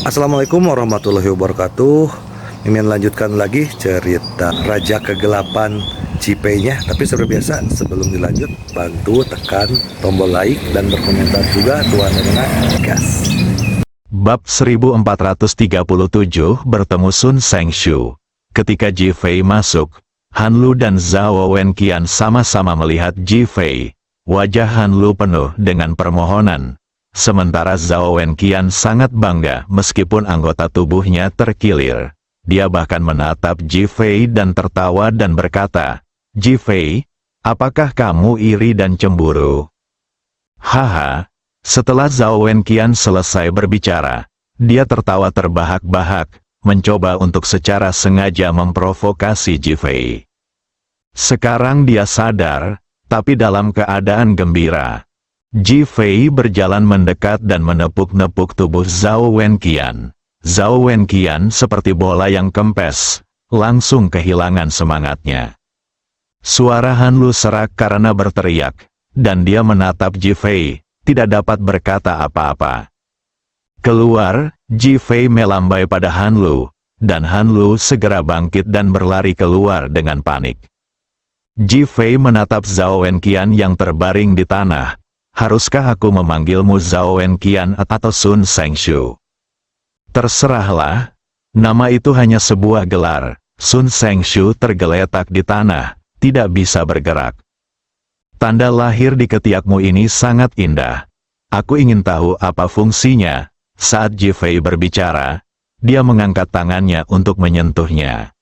Assalamualaikum warahmatullahi wabarakatuh. Mimin lanjutkan lagi cerita Raja Kegelapan Cipenya. Tapi seperti biasa, sebelum dilanjut, bantu tekan tombol like dan berkomentar juga Tuan dengan gas. Bab 1437 bertemu Sun Sengshu. Ketika Ji Fei masuk, Han Lu dan Zhao Wenqian sama-sama melihat Ji Fei. Wajah Han Lu penuh dengan permohonan. Sementara Zhao Wenqian sangat bangga meskipun anggota tubuhnya terkilir. Dia bahkan menatap Ji Fei dan tertawa dan berkata, "Ji Fei, apakah kamu iri dan cemburu?" Haha. Setelah Zhao Wenqian selesai berbicara, dia tertawa terbahak-bahak, mencoba untuk secara sengaja memprovokasi Ji Fei. Sekarang dia sadar, tapi dalam keadaan gembira. Ji Fei berjalan mendekat dan menepuk-nepuk tubuh Zhao Wenqian. Zhao Wenqian seperti bola yang kempes, langsung kehilangan semangatnya. Suara Han Lu serak karena berteriak, dan dia menatap Ji Fei, tidak dapat berkata apa-apa. Keluar, Ji Fei melambai pada Han Lu, dan Han Lu segera bangkit dan berlari keluar dengan panik. Ji Fei menatap Zhao Wenqian yang terbaring di tanah. "Haruskah aku memanggilmu Zhao Wenqian atau Sun Sengshu?" "Terserahlah. Nama itu hanya sebuah gelar." Sun Sengshu tergeletak di tanah, tidak bisa bergerak. "Tanda lahir di ketiakmu ini sangat indah. Aku ingin tahu apa fungsinya." Saat Ji Fei berbicara, dia mengangkat tangannya untuk menyentuhnya.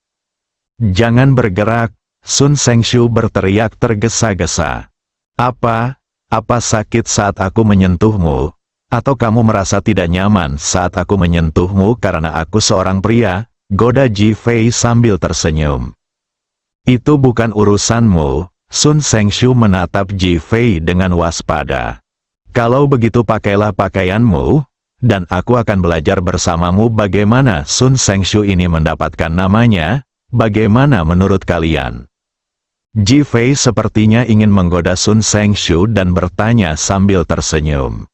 "Jangan bergerak," Sun Sengshu berteriak tergesa-gesa. Apa sakit saat aku menyentuhmu? Atau kamu merasa tidak nyaman saat aku menyentuhmu karena aku seorang pria?" Goda Ji Fei sambil tersenyum. "Itu bukan urusanmu." Sun Sengshu menatap Ji Fei dengan waspada. "Kalau begitu pakailah pakaianmu, dan aku akan belajar bersamamu bagaimana Sun Sengshu ini mendapatkan namanya. Bagaimana menurut kalian?" Ji Fei sepertinya ingin menggoda Sun Sengshu dan bertanya sambil tersenyum.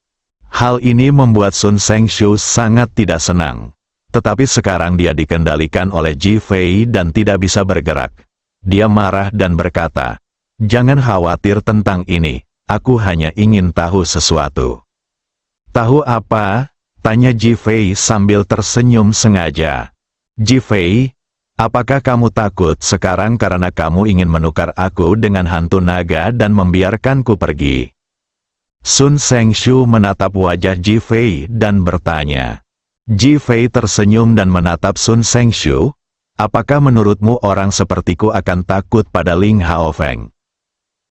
Hal ini membuat Sun Sengshu sangat tidak senang. Tetapi sekarang dia dikendalikan oleh Ji Fei dan tidak bisa bergerak. Dia marah dan berkata, "Jangan khawatir tentang ini, aku hanya ingin tahu sesuatu." "Tahu apa?" tanya Ji Fei sambil tersenyum sengaja. "Ji Fei, apakah kamu takut sekarang karena kamu ingin menukar aku dengan hantu naga dan membiarkanku pergi?" Sun Sengshu menatap wajah Ji Fei dan bertanya. Ji Fei tersenyum dan menatap Sun Sengshu. "Apakah menurutmu orang sepertiku akan takut pada Ling Haofeng?"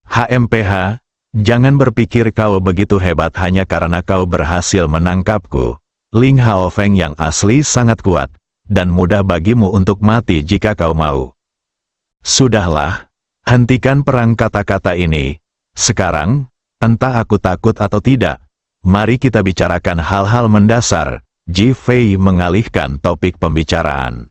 "HMPH, jangan berpikir kau begitu hebat hanya karena kau berhasil menangkapku. Ling Haofeng yang asli sangat kuat, dan mudah bagimu untuk mati jika kau mau." "Sudahlah, hentikan perang kata-kata ini. Sekarang, entah aku takut atau tidak, mari kita bicarakan hal-hal mendasar." Ji Fei mengalihkan topik pembicaraan.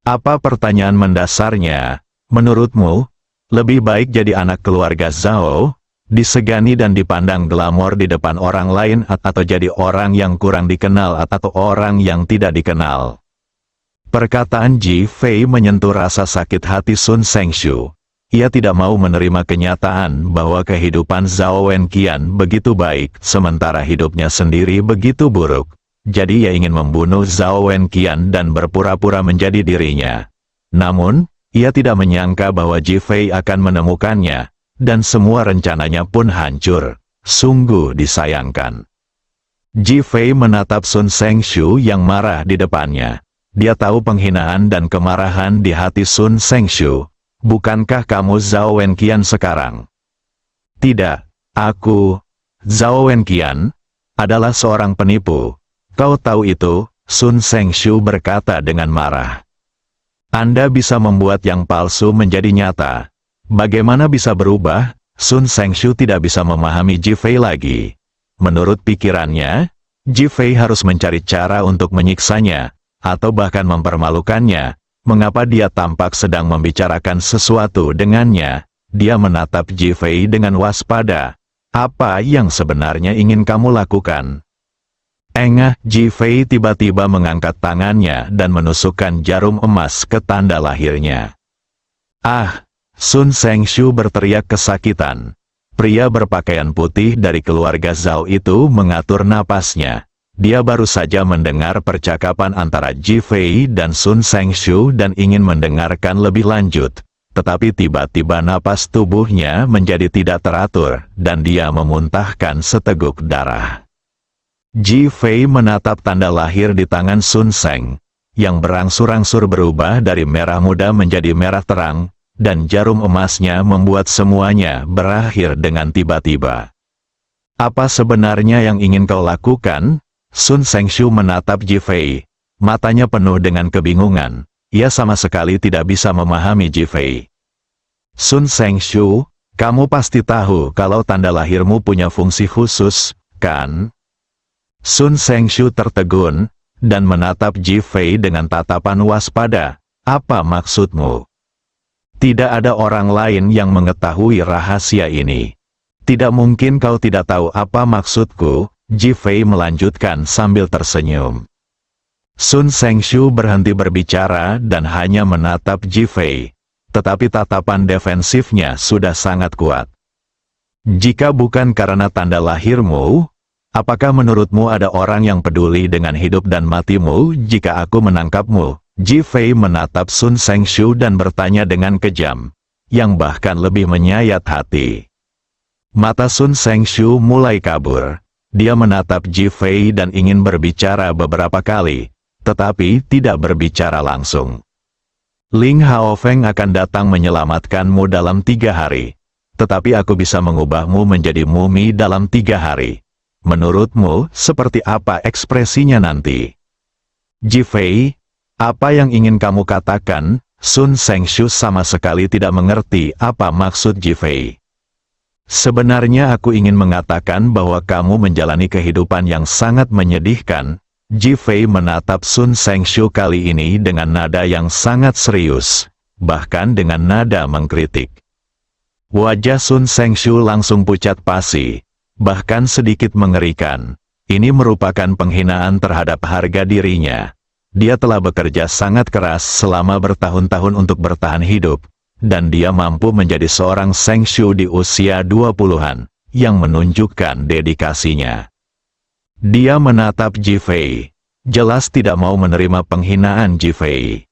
"Apa pertanyaan mendasarnya? Menurutmu, lebih baik jadi anak keluarga Zhao, disegani dan dipandang glamor di depan orang lain atau jadi orang yang kurang dikenal atau orang yang tidak dikenal?" Perkataan Ji Fei menyentuh rasa sakit hati Sun Sengshu. Ia tidak mau menerima kenyataan bahwa kehidupan Zhao Wenqian begitu baik, sementara hidupnya sendiri begitu buruk. Jadi ia ingin membunuh Zhao Wenqian dan berpura-pura menjadi dirinya. Namun, ia tidak menyangka bahwa Ji Fei akan menemukannya, dan semua rencananya pun hancur. Sungguh disayangkan. Ji Fei menatap Sun Sengshu yang marah di depannya. Dia tahu penghinaan dan kemarahan di hati Sun Sengshu. "Bukankah kamu Zhao Wenqian sekarang?" "Tidak, aku, Zhao Wenqian, adalah seorang penipu. Kau tahu itu?" Sun Sengshu berkata dengan marah. "Anda bisa membuat yang palsu menjadi nyata. Bagaimana bisa berubah?" Sun Sengshu tidak bisa memahami Ji Fei lagi. Menurut pikirannya, Ji Fei harus mencari cara untuk menyiksanya, atau bahkan mempermalukannya. Mengapa dia tampak sedang membicarakan sesuatu dengannya? Dia menatap Ji Fei dengan waspada. "Apa yang sebenarnya ingin kamu lakukan?" Engah, Ji Fei tiba-tiba mengangkat tangannya dan menusukkan jarum emas ke tanda lahirnya. Ah! Sun Sengshu berteriak kesakitan. Pria berpakaian putih dari keluarga Zhao itu mengatur napasnya. Dia baru saja mendengar percakapan antara Ji Fei dan Sun Sengshu dan ingin mendengarkan lebih lanjut. Tetapi tiba-tiba napas tubuhnya menjadi tidak teratur dan dia memuntahkan seteguk darah. Ji Fei menatap tanda lahir di tangan Sun Seng, yang berangsur-angsur berubah dari merah muda menjadi merah terang, dan jarum emasnya membuat semuanya berakhir dengan tiba-tiba. Apa sebenarnya yang ingin kau lakukan? Sun Sengshu menatap Ji Fei. Matanya penuh dengan kebingungan. Ia sama sekali tidak bisa memahami Ji Fei. Sun Sengshu, kamu pasti tahu kalau tanda lahirmu punya fungsi khusus, kan? Sun Sengshu tertegun, dan menatap Ji Fei dengan tatapan waspada. Apa maksudmu? Tidak ada orang lain yang mengetahui rahasia ini. Tidak mungkin kau tidak tahu apa maksudku, Ji Fei melanjutkan sambil tersenyum. Sun Sengshu berhenti berbicara dan hanya menatap Ji Fei. Tetapi tatapan defensifnya sudah sangat kuat. Jika bukan karena tanda lahirmu, apakah menurutmu ada orang yang peduli dengan hidup dan matimu jika aku menangkapmu? Ji Fei menatap Sun Sengshu dan bertanya dengan kejam, yang bahkan lebih menyayat hati. Mata Sun Sengshu mulai kabur. Dia menatap Ji Fei dan ingin berbicara beberapa kali, tetapi tidak berbicara langsung. Ling Haofeng akan datang menyelamatkanmu dalam 3 hari, tetapi aku bisa mengubahmu menjadi mumi dalam 3 hari. Menurutmu, seperti apa ekspresinya nanti? Ji Fei, apa yang ingin kamu katakan? Sun Sengshu sama sekali tidak mengerti apa maksud Ji Fei. Sebenarnya aku ingin mengatakan bahwa kamu menjalani kehidupan yang sangat menyedihkan. Ji Fei menatap Sun Sengshu kali ini dengan nada yang sangat serius, bahkan dengan nada mengkritik. Wajah Sun Sengshu langsung pucat pasi, bahkan sedikit mengerikan. Ini merupakan penghinaan terhadap harga dirinya. Dia telah bekerja sangat keras selama bertahun-tahun untuk bertahan hidup, dan dia mampu menjadi seorang Sengshu di usia 20-an, yang menunjukkan dedikasinya. Dia menatap Ji Fei, jelas tidak mau menerima penghinaan Ji Fei.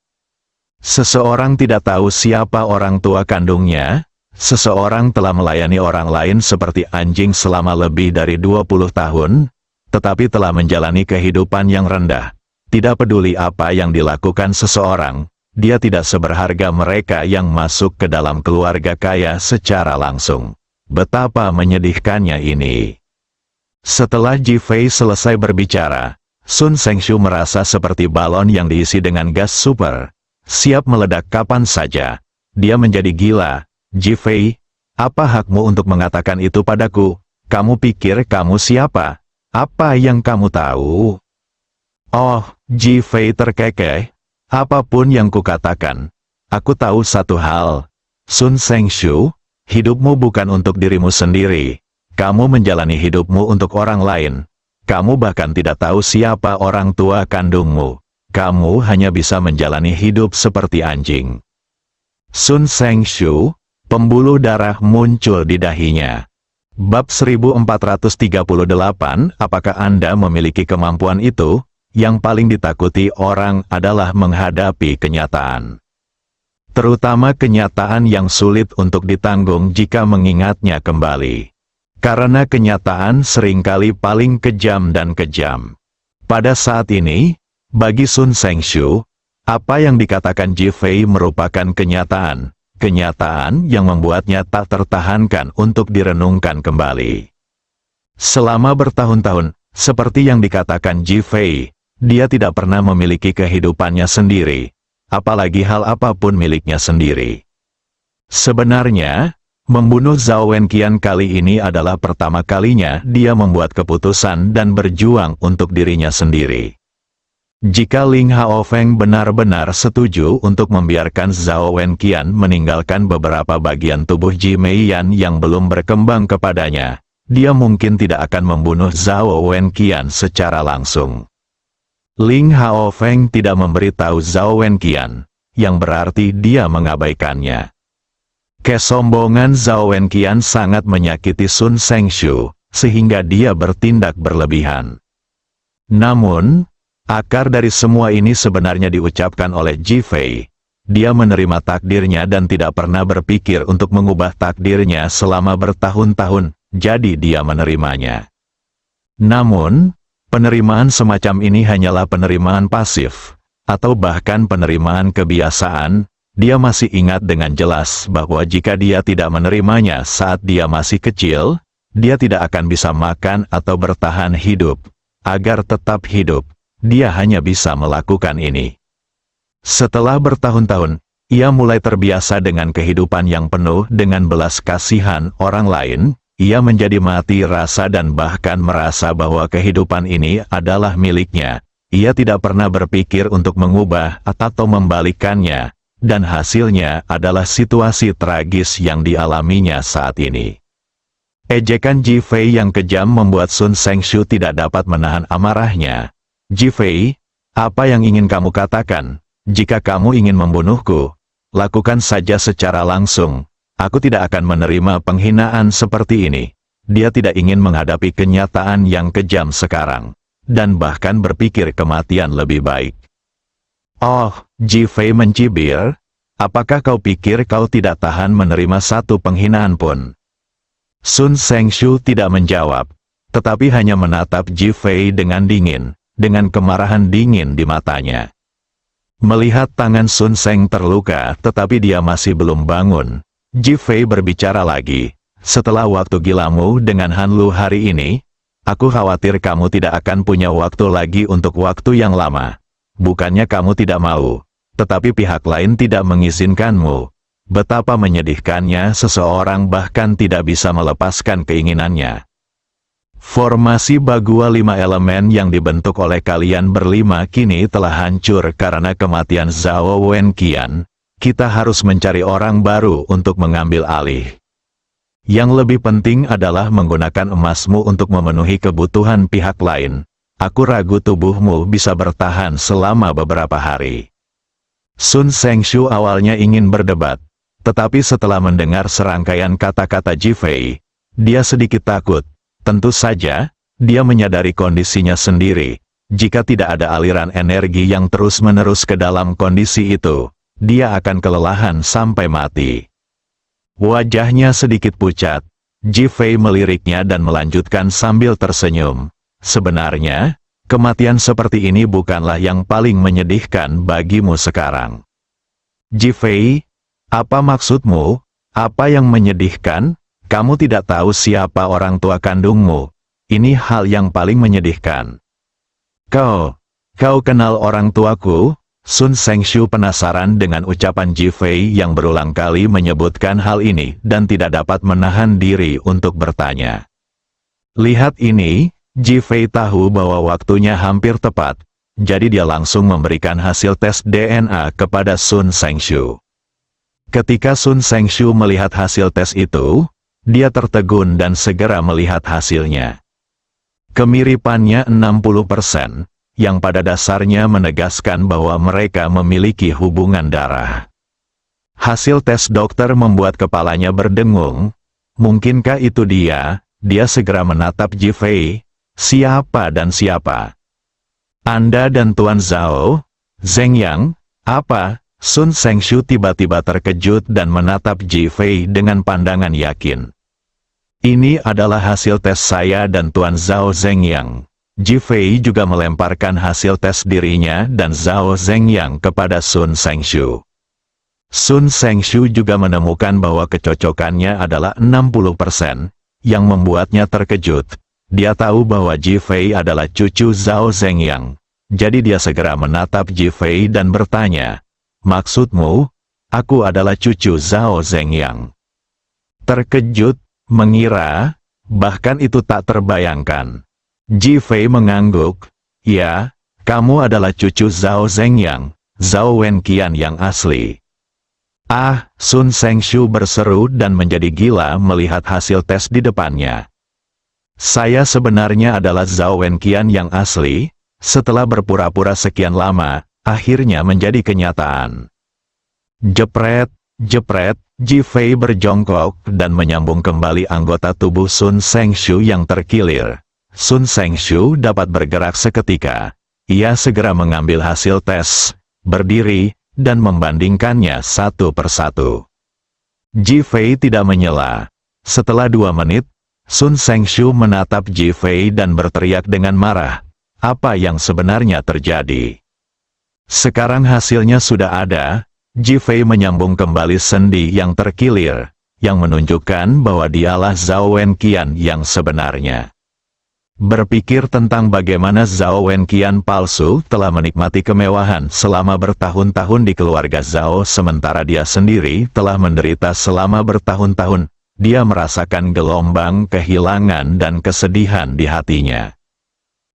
Seseorang tidak tahu siapa orang tua kandungnya, seseorang telah melayani orang lain seperti anjing selama lebih dari 20 tahun, tetapi telah menjalani kehidupan yang rendah. Tidak peduli apa yang dilakukan seseorang, dia tidak seberharga mereka yang masuk ke dalam keluarga kaya secara langsung. Betapa menyedihkannya ini. Setelah Ji Fei selesai berbicara, Sun Sengshu merasa seperti balon yang diisi dengan gas super, siap meledak kapan saja. Dia menjadi gila. Ji Fei, apa hakmu untuk mengatakan itu padaku? Kamu pikir kamu siapa? Apa yang kamu tahu? Oh, Ji Fei terkekeh. Apapun yang kukatakan, aku tahu satu hal. Sun Sengshu, hidupmu bukan untuk dirimu sendiri. Kamu menjalani hidupmu untuk orang lain. Kamu bahkan tidak tahu siapa orang tua kandungmu. Kamu hanya bisa menjalani hidup seperti anjing. Sun Sengshu, pembuluh darah muncul di dahinya. Bab 1438, apakah Anda memiliki kemampuan itu? Yang paling ditakuti orang adalah menghadapi kenyataan. Terutama kenyataan yang sulit untuk ditanggung jika mengingatnya kembali. Karena kenyataan seringkali paling kejam dan kejam. Pada saat ini, bagi Sun Sengshu, apa yang dikatakan Ji Fei merupakan kenyataan. Kenyataan yang membuatnya tak tertahankan untuk direnungkan kembali. Selama bertahun-tahun, seperti yang dikatakan Ji Fei, dia tidak pernah memiliki kehidupannya sendiri, apalagi hal apapun miliknya sendiri. Sebenarnya, membunuh Zhao Wenqian kali ini adalah pertama kalinya dia membuat keputusan dan berjuang untuk dirinya sendiri. Jika Ling Haofeng benar-benar setuju untuk membiarkan Zhao Wenqian meninggalkan beberapa bagian tubuh Ji Meiyan yang belum berkembang kepadanya, dia mungkin tidak akan membunuh Zhao Wenqian secara langsung. Ling Haofeng tidak memberitahu Zhao Wenqian, yang berarti dia mengabaikannya. Kesombongan Zhao Wenqian sangat menyakiti Sun Sengshu, sehingga dia bertindak berlebihan. Namun, akar dari semua ini sebenarnya diucapkan oleh Ji Fei. Dia menerima takdirnya dan tidak pernah berpikir untuk mengubah takdirnya selama bertahun-tahun, jadi dia menerimanya. Namun, penerimaan semacam ini hanyalah penerimaan pasif, atau bahkan penerimaan kebiasaan. Dia masih ingat dengan jelas bahwa jika dia tidak menerimanya saat dia masih kecil, dia tidak akan bisa makan atau bertahan hidup. Agar tetap hidup, dia hanya bisa melakukan ini. Setelah bertahun-tahun, ia mulai terbiasa dengan kehidupan yang penuh dengan belas kasihan orang lain. Ia menjadi mati rasa dan bahkan merasa bahwa kehidupan ini adalah miliknya. Ia tidak pernah berpikir untuk mengubah atau membalikkannya, dan hasilnya adalah situasi tragis yang dialaminya saat ini. Ejekan Ji Fei yang kejam membuat Sun Sengshu tidak dapat menahan amarahnya. Ji Fei, apa yang ingin kamu katakan? Jika kamu ingin membunuhku, lakukan saja secara langsung. Aku tidak akan menerima penghinaan seperti ini. Dia tidak ingin menghadapi kenyataan yang kejam sekarang, dan bahkan berpikir kematian lebih baik. Oh, Ji Fei mencibir, apakah kau pikir kau tidak tahan menerima satu penghinaan pun? Sun Sengshu tidak menjawab, tetapi hanya menatap Ji Fei dengan dingin, dengan kemarahan dingin di matanya. Melihat tangan Sun Seng terluka tetapi dia masih belum bangun, Ji Fei berbicara lagi, setelah waktu gilamu dengan Han Lu hari ini, aku khawatir kamu tidak akan punya waktu lagi untuk waktu yang lama. Bukannya kamu tidak mau, tetapi pihak lain tidak mengizinkanmu. Betapa menyedihkannya seseorang bahkan tidak bisa melepaskan keinginannya. Formasi Bagua 5 elemen yang dibentuk oleh kalian berlima kini telah hancur karena kematian Zhao Wenqian. Kita harus mencari orang baru untuk mengambil alih. Yang lebih penting adalah menggunakan emasmu untuk memenuhi kebutuhan pihak lain. Aku ragu tubuhmu bisa bertahan selama beberapa hari. Sun Sengshu awalnya ingin berdebat, tetapi setelah mendengar serangkaian kata-kata Ji Fei, dia sedikit takut. Tentu saja, dia menyadari kondisinya sendiri. Jika tidak ada aliran energi yang terus-menerus ke dalam kondisi itu, dia akan kelelahan sampai mati. Wajahnya sedikit pucat. Ji Fei meliriknya dan melanjutkan sambil tersenyum. Sebenarnya, kematian seperti ini bukanlah yang paling menyedihkan bagimu sekarang. Ji Fei, apa maksudmu? Apa yang menyedihkan? Kamu tidak tahu siapa orang tua kandungmu. Ini hal yang paling menyedihkan. Kau kenal orang tuaku? Sun Sengshu penasaran dengan ucapan Ji Fei yang berulang kali menyebutkan hal ini dan tidak dapat menahan diri untuk bertanya. Lihat ini, Ji Fei tahu bahwa waktunya hampir tepat, jadi dia langsung memberikan hasil tes DNA kepada Sun Sengshu. Ketika Sun Sengshu melihat hasil tes itu, dia tertegun dan segera melihat hasilnya. Kemiripannya 60%, yang pada dasarnya menegaskan bahwa mereka memiliki hubungan darah. Hasil tes dokter membuat kepalanya berdengung. Mungkinkah itu dia? Dia segera menatap Ji Fei. Siapa dan siapa? Anda dan Tuan Zhao? Zheng Yang? Apa? Sun Sengshu tiba-tiba terkejut dan menatap Ji Fei dengan pandangan yakin. Ini adalah hasil tes saya dan Tuan Zhao Zheng Yang. Ji Fei juga melemparkan hasil tes dirinya dan Zhao Zheng Yang kepada Sun Sengshu. Sun Sengshu juga menemukan bahwa kecocokannya adalah 60%, yang membuatnya terkejut. Dia tahu bahwa Ji Fei adalah cucu Zhao Zheng Yang. Jadi dia segera menatap Ji Fei dan bertanya, maksudmu, aku adalah cucu Zhao Zheng Yang. Terkejut, mengira, bahkan itu tak terbayangkan. Ji Fei mengangguk, ya, kamu adalah cucu Zhao Zheng Yang, Zhao Wenqian yang asli. Sun Sengshu berseru dan menjadi gila melihat hasil tes di depannya. Saya sebenarnya adalah Zhao Wenqian yang asli, setelah berpura-pura sekian lama, akhirnya menjadi kenyataan. Jepret, jepret, Ji Fei berjongkok dan menyambung kembali anggota tubuh Sun Sengshu yang terkilir. Sun Sengshu dapat bergerak seketika. Ia segera mengambil hasil tes, berdiri, dan membandingkannya satu persatu. Ji Fei tidak menyela. Setelah 2 menit, Sun Sengshu menatap Ji Fei dan berteriak dengan marah. Apa yang sebenarnya terjadi? Sekarang hasilnya sudah ada. Ji Fei menyambung kembali sendi yang terkilir, yang menunjukkan bahwa dialah Zhao Wenqian yang sebenarnya. Berpikir tentang bagaimana Zhao Wenqian palsu telah menikmati kemewahan selama bertahun-tahun di keluarga Zhao sementara dia sendiri telah menderita selama bertahun-tahun, dia merasakan gelombang kehilangan dan kesedihan di hatinya.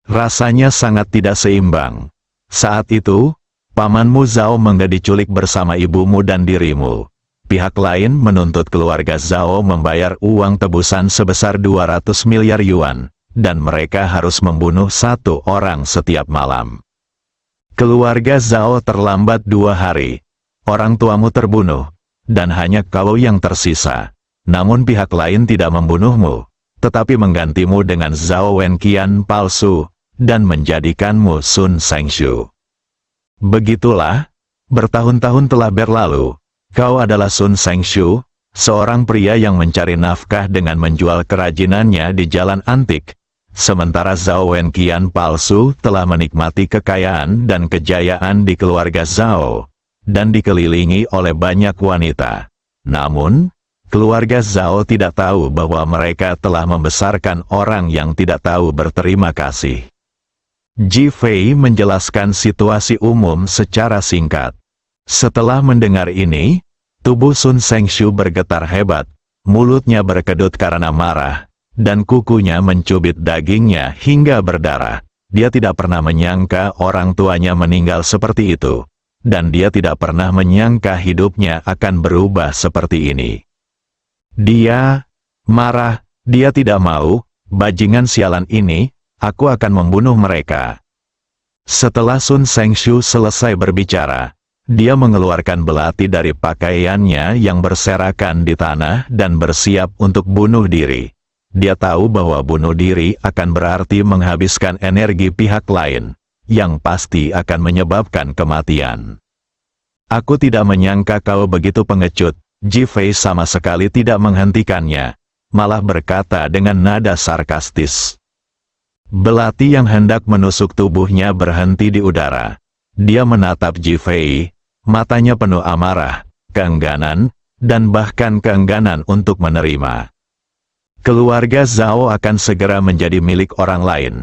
Rasanya sangat tidak seimbang. Saat itu, pamanmu Zhao Mengge diculik bersama ibumu dan dirimu. Pihak lain menuntut keluarga Zhao membayar uang tebusan sebesar 200 miliar yuan, dan mereka harus membunuh 1 orang setiap malam. Keluarga Zhao terlambat 2 hari. Orang tuamu terbunuh, dan hanya kau yang tersisa. Namun pihak lain tidak membunuhmu, tetapi menggantimu dengan Zhao Wenqian palsu, dan menjadikanmu Sun Sengshu. Begitulah, bertahun-tahun telah berlalu, kau adalah Sun Sengshu, seorang pria yang mencari nafkah dengan menjual kerajinannya di jalan antik, sementara Zhao Wenqian palsu telah menikmati kekayaan dan kejayaan di keluarga Zhao, dan dikelilingi oleh banyak wanita. Namun, keluarga Zhao tidak tahu bahwa mereka telah membesarkan orang yang tidak tahu berterima kasih. Ji Fei menjelaskan situasi umum secara singkat. Setelah mendengar ini, tubuh Sun Sengshu bergetar hebat, mulutnya berkedut karena marah, dan kukunya mencubit dagingnya hingga berdarah. Dia tidak pernah menyangka orang tuanya meninggal seperti itu, dan dia tidak pernah menyangka hidupnya akan berubah seperti ini. Dia marah, dia tidak mau, bajingan sialan ini, aku akan membunuh mereka. Setelah Sun Sengshu selesai berbicara, dia mengeluarkan belati dari pakaiannya yang berserakan di tanah dan bersiap untuk bunuh diri. Dia tahu bahwa bunuh diri akan berarti menghabiskan energi pihak lain, yang pasti akan menyebabkan kematian. Aku tidak menyangka kau begitu pengecut. Ji Fei sama sekali tidak menghentikannya, malah berkata dengan nada sarkastis. Belati yang hendak menusuk tubuhnya berhenti di udara. Dia menatap Ji Fei, matanya penuh amarah, keengganan, dan bahkan keengganan untuk menerima. Keluarga Zhao akan segera menjadi milik orang lain,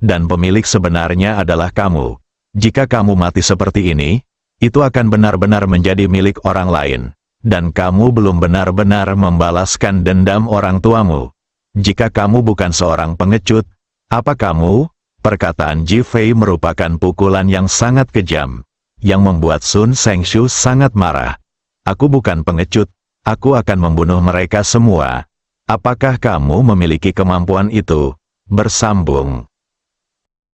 dan pemilik sebenarnya adalah kamu. Jika kamu mati seperti ini, itu akan benar-benar menjadi milik orang lain, dan kamu belum benar-benar membalaskan dendam orang tuamu. Jika kamu bukan seorang pengecut, apa kamu? Perkataan Ji Fei merupakan pukulan yang sangat kejam, yang membuat Sun Sengshu sangat marah. Aku bukan pengecut, aku akan membunuh mereka semua. Apakah kamu memiliki kemampuan itu? Bersambung.